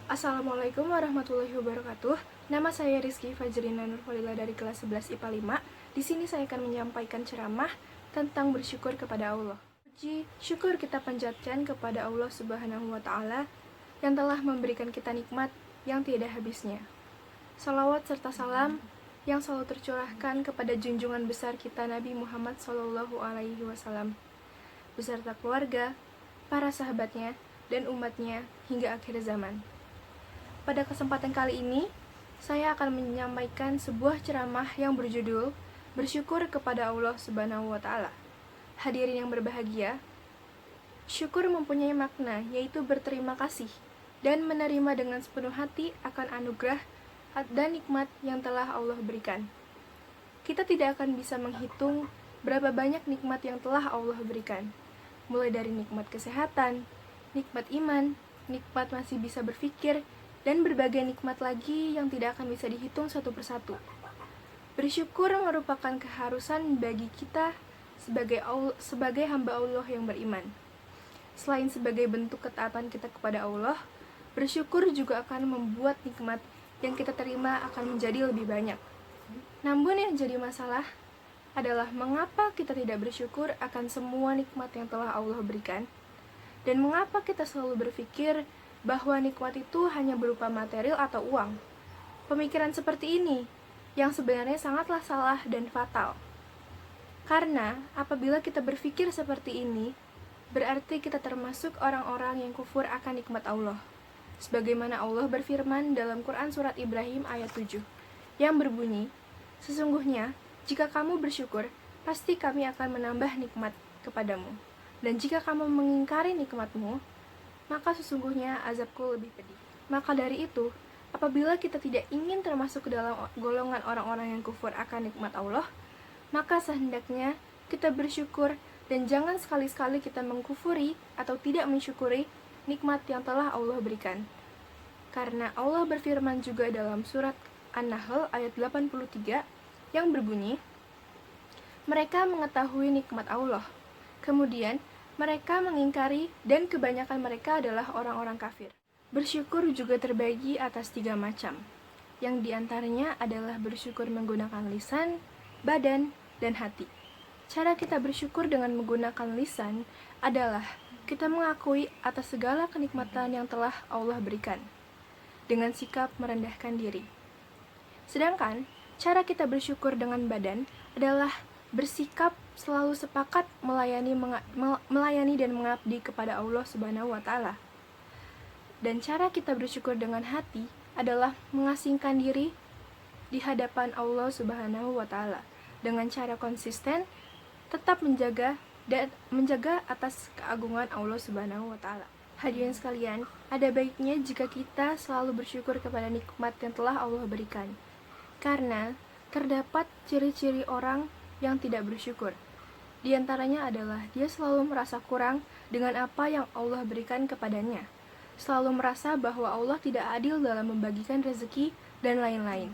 Assalamualaikum warahmatullahi wabarakatuh. Nama saya Rizky Fajrina Nurfalila dari kelas 11 IPA 5. Di sini saya akan menyampaikan ceramah tentang bersyukur kepada Allah. Puji syukur kita panjatkan kepada Allah Subhanahu wa taala yang telah memberikan kita nikmat yang tiada habisnya. Salawat serta salam yang selalu tercurahkan kepada junjungan besar kita Nabi Muhammad SAW beserta keluarga, para sahabatnya, dan umatnya hingga akhir zaman. Pada kesempatan kali ini, saya akan menyampaikan sebuah ceramah yang berjudul Bersyukur kepada Allah Subhanahu wa taala. Hadirin yang berbahagia, syukur mempunyai makna yaitu berterima kasih dan menerima dengan sepenuh hati akan anugerah dan nikmat yang telah Allah berikan. Kita tidak akan bisa menghitung berapa banyak nikmat yang telah Allah berikan, mulai dari nikmat kesehatan, nikmat iman, nikmat masih bisa berpikir, dan berbagai nikmat lagi yang tidak akan bisa dihitung satu persatu. Bersyukur merupakan keharusan bagi kita sebagai hamba Allah yang beriman. Selain sebagai bentuk ketaatan kita kepada Allah, bersyukur juga akan membuat nikmat yang kita terima akan menjadi lebih banyak. Namun yang jadi masalah adalah mengapa kita tidak bersyukur akan semua nikmat yang telah Allah berikan, dan mengapa kita selalu berpikir bahwa nikmat itu hanya berupa material atau uang. Pemikiran seperti ini yang sebenarnya sangatlah salah dan fatal. Karena apabila kita berpikir seperti ini, berarti kita termasuk orang-orang yang kufur akan nikmat Allah. Sebagaimana Allah berfirman dalam Quran Surat Ibrahim ayat 7, yang berbunyi, "Sesungguhnya, jika kamu bersyukur, pasti kami akan menambah nikmat kepadamu. Dan jika kamu mengingkari nikmatmu, maka sesungguhnya azabku lebih pedih." Maka dari itu, apabila kita tidak ingin termasuk ke dalam golongan orang-orang yang kufur akan nikmat Allah, maka sehendaknya kita bersyukur dan jangan sekali-sekali kita mengkufuri atau tidak mensyukuri nikmat yang telah Allah berikan. Karena Allah berfirman juga dalam surat An-Nahl ayat 83 yang berbunyi, "Mereka mengetahui nikmat Allah, kemudian mereka mengingkari, dan kebanyakan mereka adalah orang-orang kafir." Bersyukur juga terbagi atas 3 macam, yang diantaranya adalah bersyukur menggunakan lisan, badan, dan hati. Cara kita bersyukur dengan menggunakan lisan adalah kita mengakui atas segala kenikmatan yang telah Allah berikan, dengan sikap merendahkan diri. Sedangkan, cara kita bersyukur dengan badan adalah bersikap selalu sepakat melayani dan mengabdi kepada Allah Subhanahu wa taala. Dan cara kita bersyukur dengan hati adalah mengasingkan diri di hadapan Allah Subhanahu wa taala dengan cara konsisten tetap menjaga atas keagungan Allah Subhanahu wa taala. Hadirin sekalian, ada baiknya jika kita selalu bersyukur kepada nikmat yang telah Allah berikan. Karena terdapat ciri-ciri orang yang tidak bersyukur. Di antaranya adalah dia selalu merasa kurang dengan apa yang Allah berikan kepadanya. Selalu merasa bahwa Allah tidak adil dalam membagikan rezeki dan lain-lain.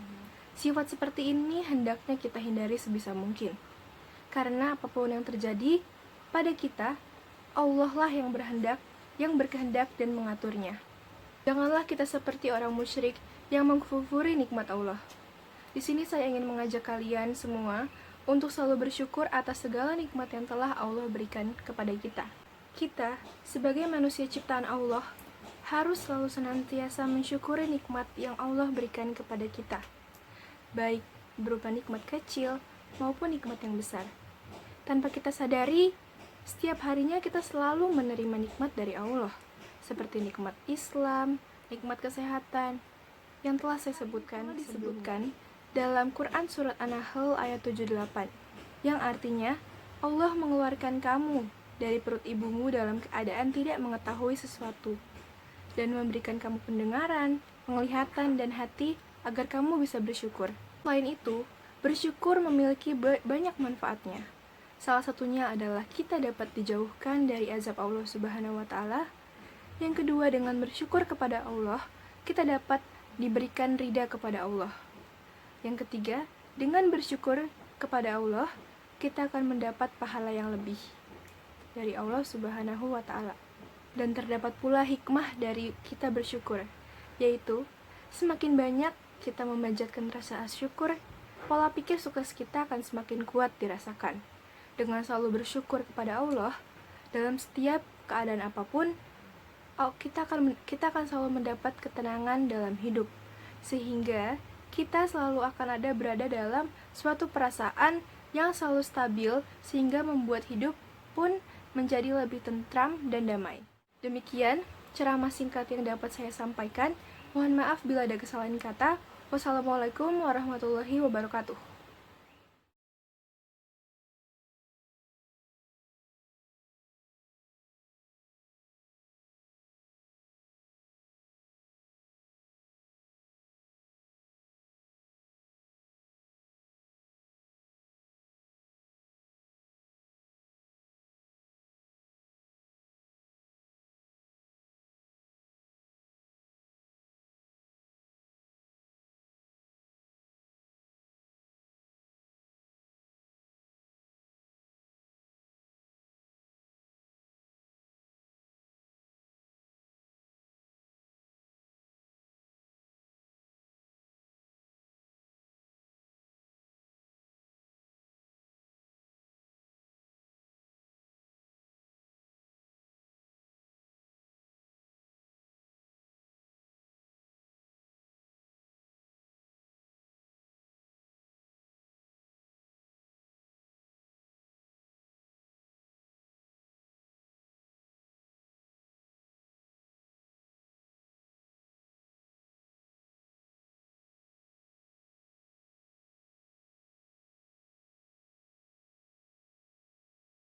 Sifat seperti ini hendaknya kita hindari sebisa mungkin. Karena apapun yang terjadi pada kita, Allah lah yang berkehendak dan mengaturnya. Janganlah kita seperti orang musyrik yang mengkufuri nikmat Allah. Di sini saya ingin mengajak kalian semua untuk selalu bersyukur atas segala nikmat yang telah Allah berikan kepada kita. Kita, sebagai manusia ciptaan Allah, harus selalu senantiasa mensyukuri nikmat yang Allah berikan kepada kita, baik berupa nikmat kecil maupun nikmat yang besar. Tanpa kita sadari, setiap harinya kita selalu menerima nikmat dari Allah, seperti nikmat Islam, nikmat kesehatan, yang telah saya sebutkan dalam Quran Surat An-Nahl ayat 78, yang artinya, Allah mengeluarkan kamu dari perut ibumu dalam keadaan tidak mengetahui sesuatu, dan memberikan kamu pendengaran, penglihatan, dan hati agar kamu bisa bersyukur. Selain itu, bersyukur memiliki banyak manfaatnya. Salah satunya adalah kita dapat dijauhkan dari azab Allah Subhanahu wa taala. Yang kedua, dengan bersyukur kepada Allah, kita dapat diberikan ridha kepada Allah. Yang ketiga, dengan bersyukur kepada Allah, kita akan mendapat pahala yang lebih dari Allah Subhanahu wa taala. Dan terdapat pula hikmah dari kita bersyukur, yaitu semakin banyak kita memanjatkan rasa syukur, pola pikir sukses kita akan semakin kuat dirasakan. Dengan selalu bersyukur kepada Allah dalam setiap keadaan apapun, kita akan selalu mendapat ketenangan dalam hidup, sehingga kita selalu akan berada dalam suatu perasaan yang selalu stabil, sehingga membuat hidup pun menjadi lebih tentram dan damai. Demikian ceramah singkat yang dapat saya sampaikan. Mohon maaf bila ada kesalahan kata. Wassalamualaikum warahmatullahi wabarakatuh.